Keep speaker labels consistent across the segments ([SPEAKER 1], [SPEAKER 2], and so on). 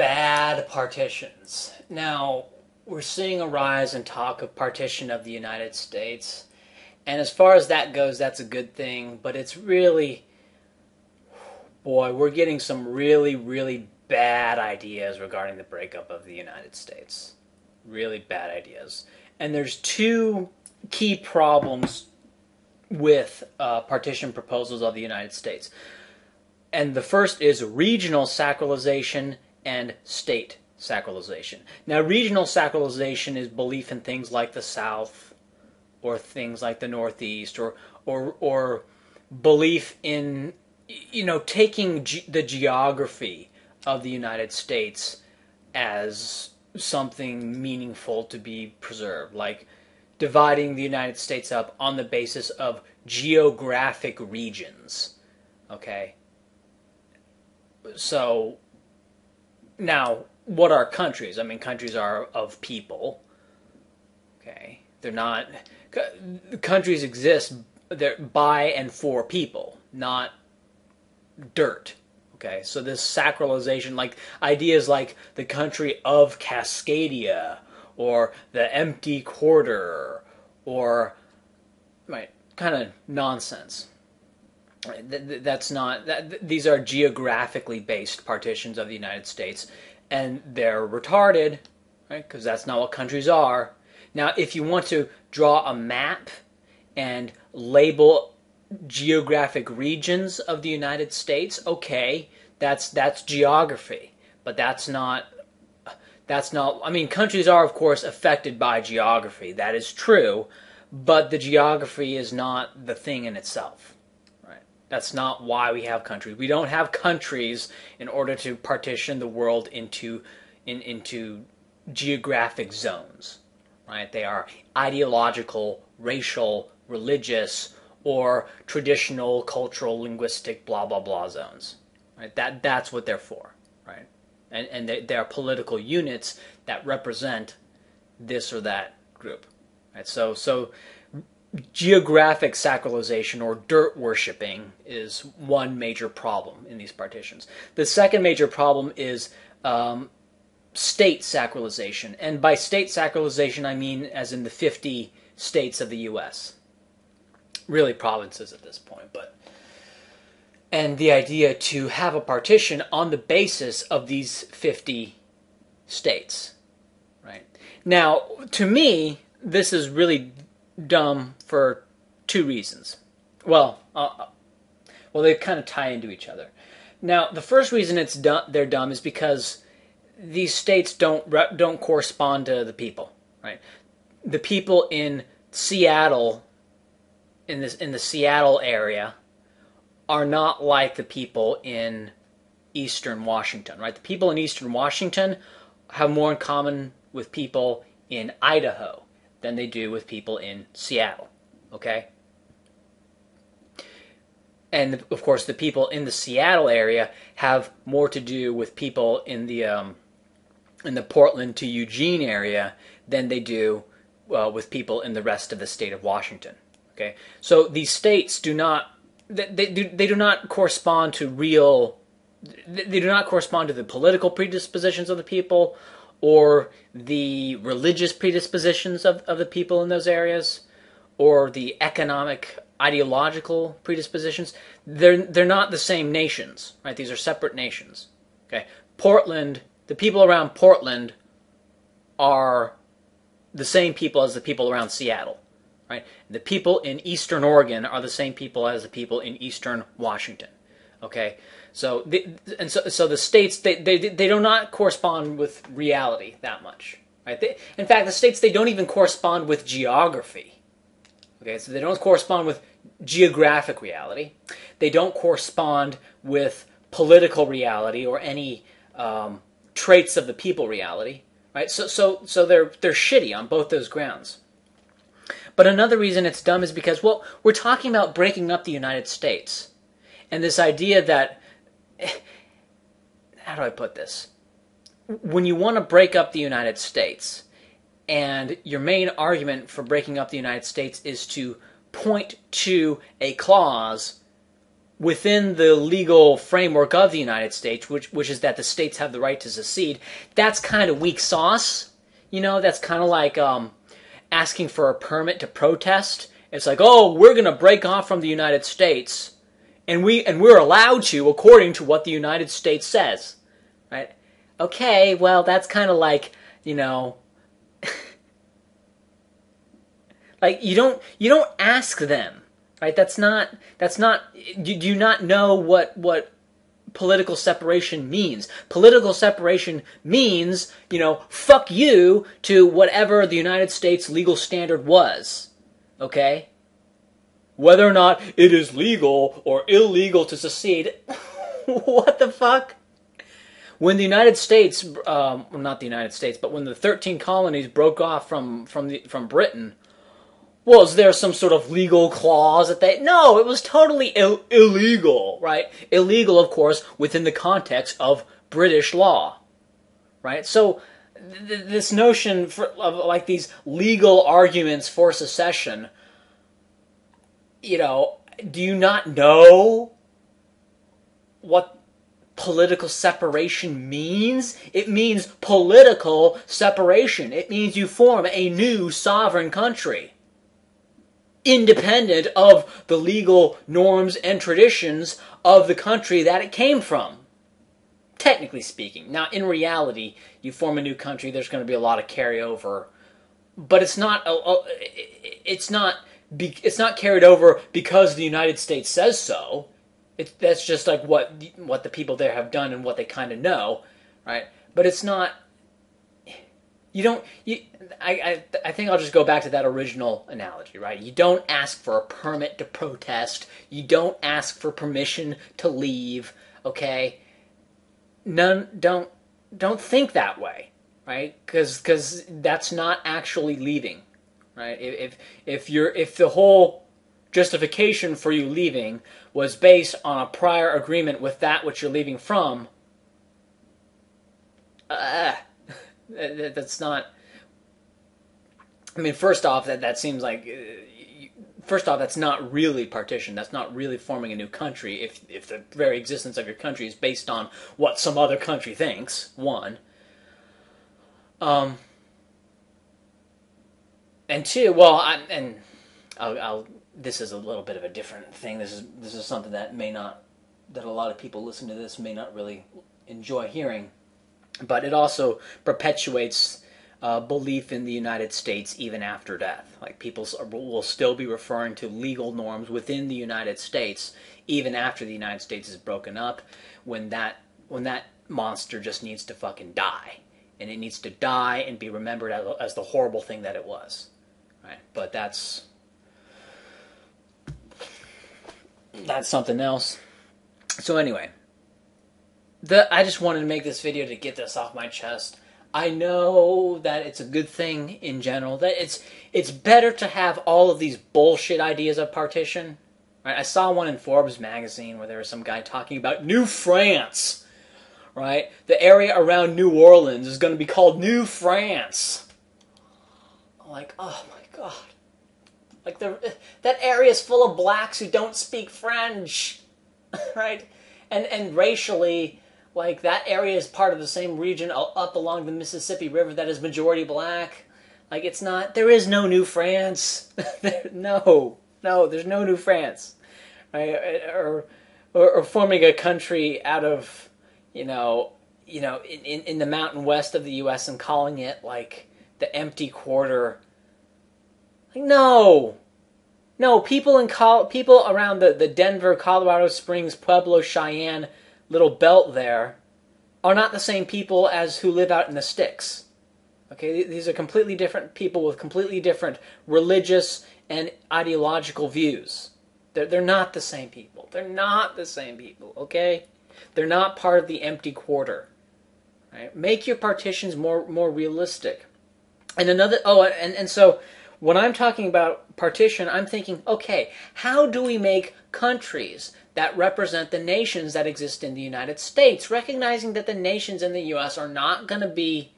[SPEAKER 1] bad partitions. Now, we're seeing a rise in talk of partition of the United States. And as far as that goes, that's a good thing. But it's really, boy, we're getting some really, really bad ideas regarding the breakup of the United States. Really bad ideas. And there's two key problems with partition proposals of the United States. And the first is regional sacralization and state sacralization. Now, regional sacralization is belief in things like the South or things like the Northeast, or belief in, taking the geography of the United States as something meaningful to be preserved, like dividing the United States up on the basis of geographic regions. Okay? So, now, what are countries? I mean, countries are of people. Okay? They're not... Countries exist by and for people, not dirt. Okay? So this sacralization, like ideas like the country of Cascadia, or the empty quarter, or... Right, kind of nonsense. That's not. These are geographically based partitions of the United States, and they're retarded, right? Because that's not what countries are. Now, if you want to draw a map and label geographic regions of the United States, okay, that's geography, but that's not. I mean, countries are, of course, affected by geography. That is true, but the geography is not the thing in itself. That's not why we have countries. We don't have countries in order to partition the world into geographic zones, right? They are ideological, racial, religious, or traditional, cultural, linguistic, blah blah blah zones. Right? That's what they're for, right? And they are political units that represent this or that group, right? So. Geographic sacralization or dirt worshipping is one major problem in these partitions. The second major problem is state sacralization. And by state sacralization, I mean as in the 50 states of the U.S. Really provinces at this point. And the idea to have a partition on the basis of these 50 states. Right? Now, to me, this is really dumb for two reasons. Well, they kind of tie into each other. Now, the first reason they're dumb is because these states don't correspond to the people, right? The people in Seattle, in the Seattle area, are not like the people in Eastern Washington, right? The people in Eastern Washington have more in common with people in Idaho than they do with people in Seattle, okay? And, of course, the people in the Seattle area have more to do with people in the Portland to Eugene area than they do with people in the rest of the state of Washington, okay? So these states do not correspond to they do not correspond to the political predispositions of the people or the religious predispositions of the people in those areas, or the economic, ideological predispositions. They're not the same nations, right? These are separate nations. Okay, Portland, the people around Portland are the same people as the people around Seattle, right? The people in Eastern Oregon are the same people as the people in Eastern Washington. Okay, so the states they do not correspond with reality that much, right? In fact, the states, they don't even correspond with geography. Okay, so they don't correspond with geographic reality. They don't correspond with political reality or any traits of the people reality, right? So they're shitty on both those grounds. But another reason it's dumb is because, well, we're talking about breaking up the United States. And this idea that, how do I put this? When you want to break up the United States, and your main argument for breaking up the United States is to point to a clause within the legal framework of the United States, which is that the states have the right to secede, that's kind of weak sauce. That's kind of like asking for a permit to protest. It's like, oh, we're going to break off from the United States, and we're allowed to according to what the United States says, right? Okay, well, that's kind of like, like you don't ask them, right? That's not. You do not know what political separation means. Political separation means, fuck you to whatever the United States legal standard was. Okay? Whether or not it is legal or illegal to secede, what the fuck? When the United States, well, not the United States, but when the 13 colonies broke off from Britain, was there some sort of legal clause that they... No, it was totally illegal, right? Illegal, of course, within the context of British law, right? So this notion of like these legal arguments for secession, do you not know what political separation means? It means political separation. It means you form a new sovereign country, independent of the legal norms and traditions of the country that it came from. Technically speaking. Now, in reality, you form a new country, there's going to be a lot of carryover, but it's not carried over because the United States says so. That's just like what the people there have done and what they kind of know, right? But it's not. I think I'll just go back to that original analogy, right? You don't ask for a permit to protest. You don't ask for permission to leave. Okay, don't think that way, right? Because that's not actually leaving, right? If the whole justification for you leaving was based on a prior agreement with that which you're leaving from, that's not. I mean, first off, that seems like. First off, that's not really partition. That's not really forming a new country. If the very existence of your country is based on what some other country thinks, one. And two, well, I'll. This is a little bit of a different thing. This is something that a lot of people listening to this may not really enjoy hearing. But it also perpetuates belief in the United States even after death. Like, people will still be referring to legal norms within the United States even after the United States is broken up, when that monster just needs to fucking die. And it needs to die and be remembered as the horrible thing that it was. Right? But that's something else. So anyway, I just wanted to make this video to get this off my chest. I know that it's a good thing in general, that it's better to have all of these bullshit ideas of partition. Right? I saw one in Forbes magazine where there was some guy talking about New France. Right? The area around New Orleans is going to be called New France. I'm like, oh my god. Like, that area is full of blacks who don't speak French. Right? And racially, like, that area is part of the same region up along the Mississippi River that is majority black. Like, it's not, there is no New France. No, there's no New France. Right? Or forming a country out of, in the mountain west of the U.S. and calling it, like, the empty quarter. Like, no, people around the Denver, Colorado Springs, Pueblo, Cheyenne little belt there are not the same people as who live out in the sticks. Okay, these are completely different people with completely different religious and ideological views. They're not the same people. They're not the same people. Okay, they're not part of the empty quarter. Right? Make your partitions more realistic. And so when I'm talking about partition, I'm thinking, okay, how do we make countries that represent the nations that exist in the United States, recognizing that the nations in the U.S. are not going to be,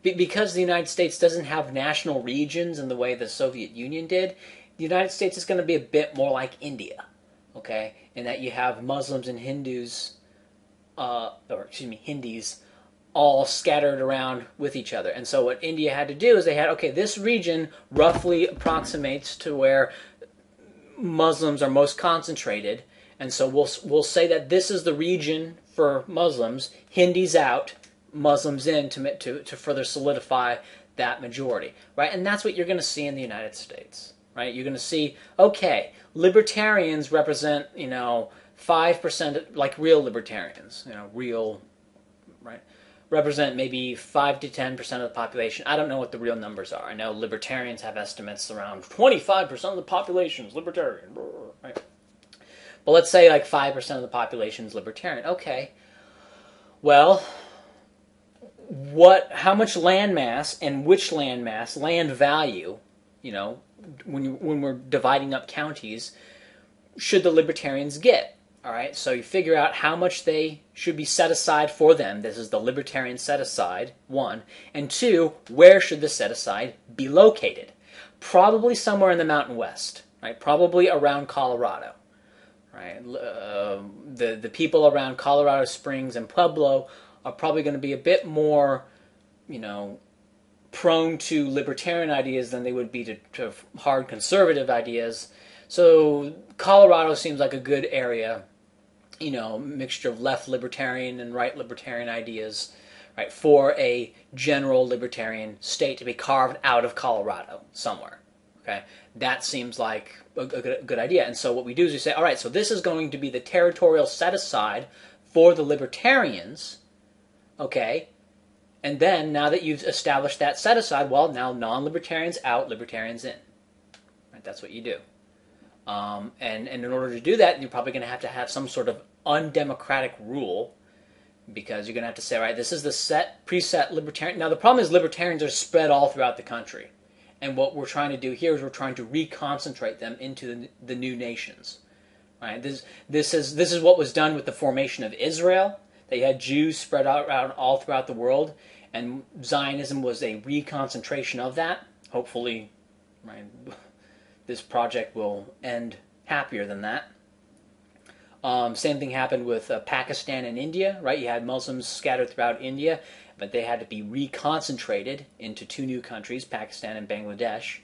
[SPEAKER 1] because the United States doesn't have national regions in the way the Soviet Union did, the United States is going to be a bit more like India, okay? in that you have Muslims and Hindus, Hindis, all scattered around with each other. And so what India had to do is they had, okay, this region roughly approximates to where Muslims are most concentrated, and so we'll say that this is the region for Muslims, Hindis out, Muslims in, to further solidify that majority, right? And that's what you're going to see in the United States, right? You're going to see, okay, libertarians represent, 5%, like real libertarians, right? Represent maybe 5 to 10% of the population. I don't know what the real numbers are. I know libertarians have estimates around 25% of the population is libertarian, right? But let's say like 5% of the population is libertarian. Okay, well, how much land mass and which land mass, land value, when we're dividing up counties, should the libertarians get? All right, so you figure out how much they should be set aside for them. This is the libertarian set aside, 1. And 2, where should the set aside be located? Probably somewhere in the Mountain West, right? Probably around Colorado, right? The people around Colorado Springs and Pueblo are probably going to be a bit more, prone to libertarian ideas than they would be to hard conservative ideas. So Colorado seems like a good area, mixture of left libertarian and right libertarian ideas, right, for a general libertarian state to be carved out of Colorado somewhere. Okay, that seems like a good idea. And so what we do is we say, all right, so this is going to be the territorial set aside for the libertarians, okay, and then now that you've established that set aside, well, now non-libertarians out, libertarians in. Right, that's what you do. And in order to do that, you're probably going to have some sort of undemocratic rule, because you're going to have to say, all right, this is the preset libertarian. Now, the problem is libertarians are spread all throughout the country. And what we're trying to do here is we're trying to reconcentrate them into the new nations. Right? This is what was done with the formation of Israel. They had Jews spread out around all throughout the world, and Zionism was a reconcentration of that. Hopefully, right, this project will end happier than that. Same thing happened with Pakistan and India, right? You had Muslims scattered throughout India, but they had to be reconcentrated into 2 new countries, Pakistan and Bangladesh.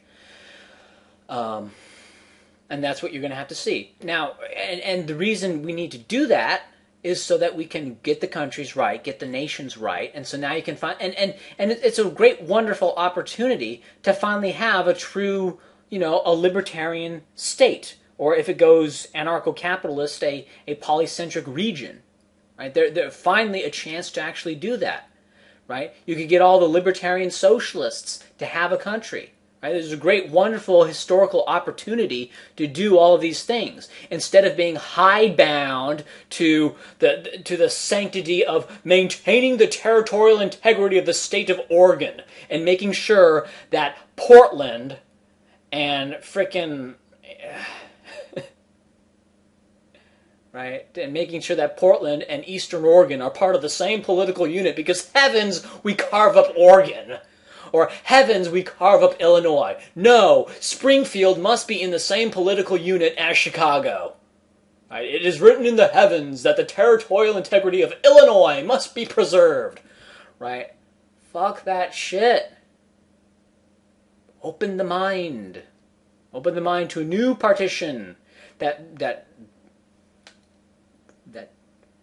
[SPEAKER 1] And that's what you're going to have to see. Now, and the reason we need to do that is so that we can get the countries right, get the nations right, and so now you can find, and it's a great, wonderful opportunity to finally have a true, a libertarian state, or if it goes anarcho-capitalist, a polycentric region, right? There's finally a chance to actually do that, right? You could get all the libertarian socialists to have a country, right? There's a great, wonderful historical opportunity to do all of these things instead of being hidebound to the sanctity of maintaining the territorial integrity of the state of Oregon and making sure that Portland and frickin' right, and making sure that Portland and Eastern Oregon are part of the same political unit, because heavens, we carve up Oregon. Or heavens, we carve up Illinois. No, Springfield must be in the same political unit as Chicago. Right? It is written in the heavens that the territorial integrity of Illinois must be preserved. Right? Fuck that shit. Open the mind. Open the mind to a new partition that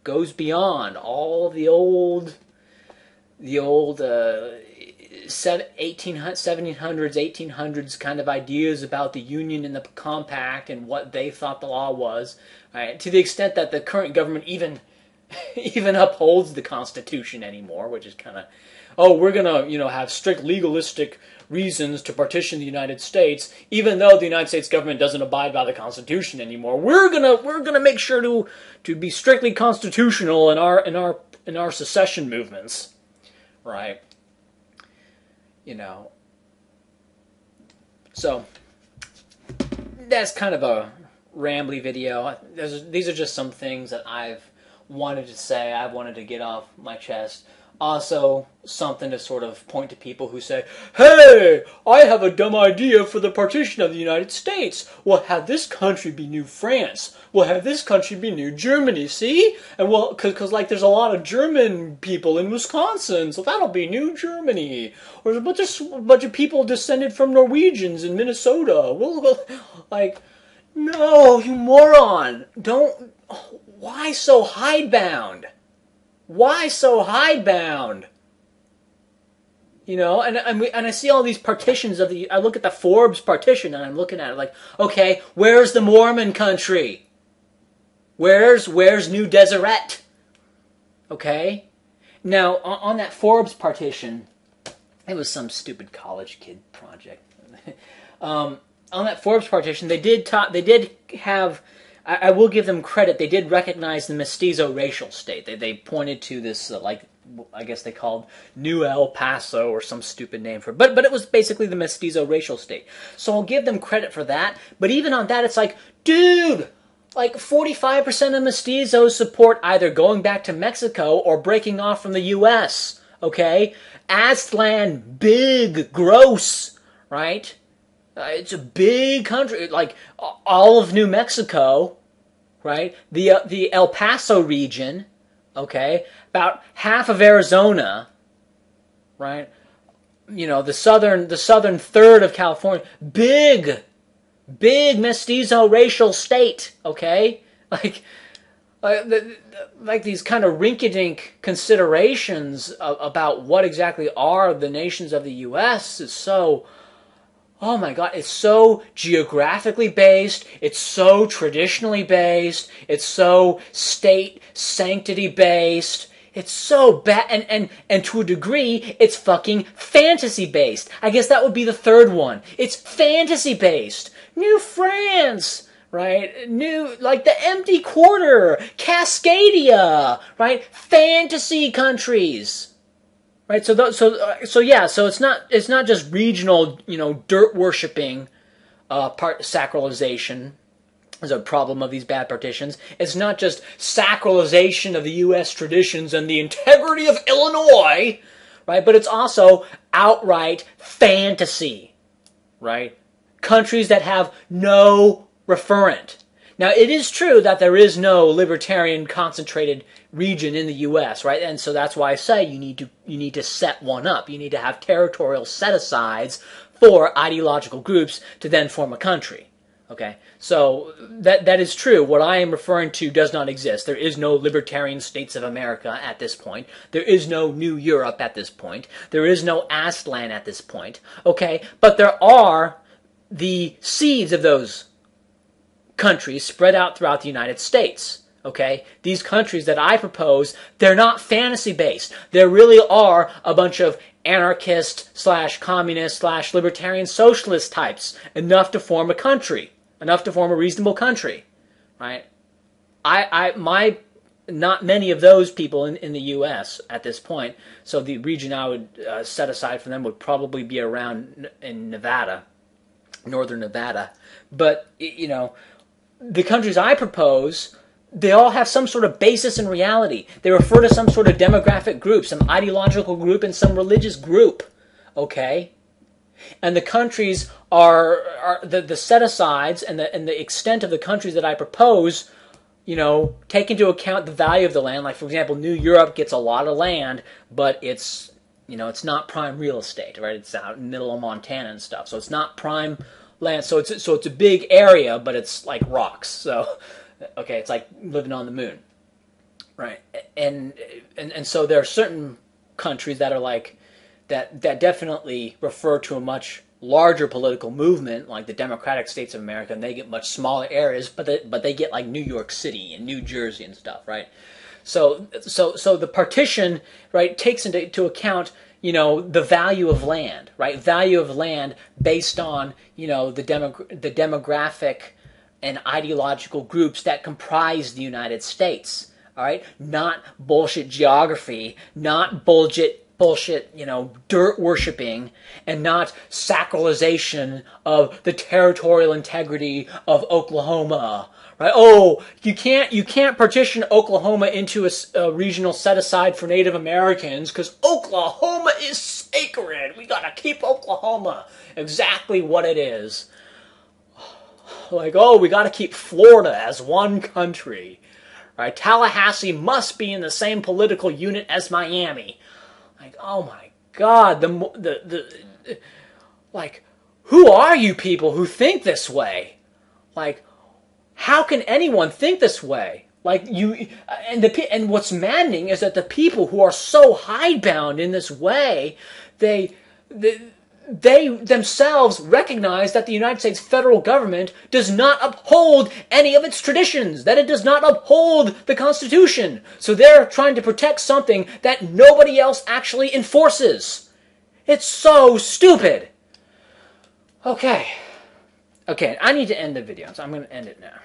[SPEAKER 1] goes beyond all the old 1700s, 1800s kind of ideas about the Union and the Compact and what they thought the law was, right? To the extent that the current government even upholds the Constitution anymore, which is kind of, we're gonna have strict legalistic reasons to partition the United States, even though the United States government doesn't abide by the Constitution anymore. We're gonna make sure to be strictly constitutional in our secession movements, right? So that's kind of a rambly video. These are just some things that I've wanted to say. I've wanted to get off my chest. also something to sort of point to people who say, hey, I have a dumb idea for the partition of the United States. We'll have this country be New France. We'll have this country be New Germany, see? And well, because like there's a lot of German people in Wisconsin, so that'll be New Germany. Or there's a bunch of people descended from Norwegians in Minnesota. Well, like, no, you moron. Don't, why so hidebound? Why so hidebound? You know, and I see all these partitions of I look at the Forbes partition and I'm looking at it like, okay, where's the Mormon country? Where's New Deseret? Okay? Now, on that Forbes partition, it was some stupid college kid project. On that Forbes partition, they did have, I will give them credit, they did recognize the mestizo racial state. They pointed to this, I guess they called New El Paso or some stupid name for it. But it was basically the mestizo racial state. So I'll give them credit for that. But even on that, it's like, dude, like 45% of mestizos support either going back to Mexico or breaking off from the U.S., okay? Aztlan, big, gross, right? It's a big country, like all of New Mexico, right? The El Paso region, okay? About half of Arizona, right? You know, the southern third of California, big mestizo racial state, okay? Like these kind of rinky-dink considerations about what exactly are the nations of the U.S. is so. Oh my God, it's so geographically based, it's so traditionally based, it's so state sanctity based, it's so bad, and to a degree, it's fucking fantasy based. I guess that would be the third one. It's fantasy based. New France, right? Like the Empty Quarter, Cascadia, right? Fantasy countries. Right, so it's not just regional, you know, dirt worshipping, sacralization is a problem of these bad partitions. It's not just sacralization of the U.S. traditions and the integrity of Illinois, right? But it's also outright fantasy, right? Countries that have no referent. Now, it is true that there is no libertarian concentrated region in the U.S., right? And so that's why I say you need to set one up. You need to have territorial set-asides for ideological groups to then form a country. Okay? So that is true. What I am referring to does not exist. There is no libertarian states of America at this point. There is no New Europe at this point. There is no Aztlan at this point. Okay? But there are the seeds of those countries spread out throughout the United States. Okay? These countries that I propose, they're not fantasy-based. There really are a bunch of anarchist/communist/libertarian socialist types, enough to form a country, enough to form a reasonable country, right? Not many of those people in the U.S. at this point, so the region I would set aside for them would probably be around in Nevada, northern Nevada. But, you know, the countries I propose, they all have some sort of basis in reality. They refer to some sort of demographic group, some ideological group, and some religious group. Okay? And the countries are the set-asides and the extent of the countries that I propose, you know, take into account the value of the land. Like, for example, New Europe gets a lot of land, but it's, you know, it's not prime real estate, right? It's out in the middle of Montana and stuff. So it's not prime land. So it's a big area, but it's like rocks. So, okay, it's like living on the moon, right? And so there are certain countries that are like that definitely refer to a much larger political movement, like the Democratic States of America, and they get much smaller areas, but they get like New York City and New Jersey and stuff, right? So the partition, right, takes into account, you know, the value of land, right? Value of land based on, you know, the demographic and ideological groups that comprise the United States, all right? Not bullshit geography, not bullshit, you know, dirt worshipping, and not sacralization of the territorial integrity of Oklahoma, Right? Oh, you can't partition Oklahoma into a regional set aside for Native Americans because Oklahoma is sacred. We gotta keep Oklahoma exactly what it is. Like, oh, we gotta keep Florida as one country. Right? Tallahassee must be in the same political unit as Miami. Like, oh my God, like, who are you people who think this way? Like, how can anyone think this way? Like, and what's maddening is that the people who are so hidebound in this way, they themselves recognize that the United States federal government does not uphold any of its traditions, that it does not uphold the Constitution. So they're trying to protect something that nobody else actually enforces. It's so stupid. Okay, I need to end the video, so I'm going to end it now.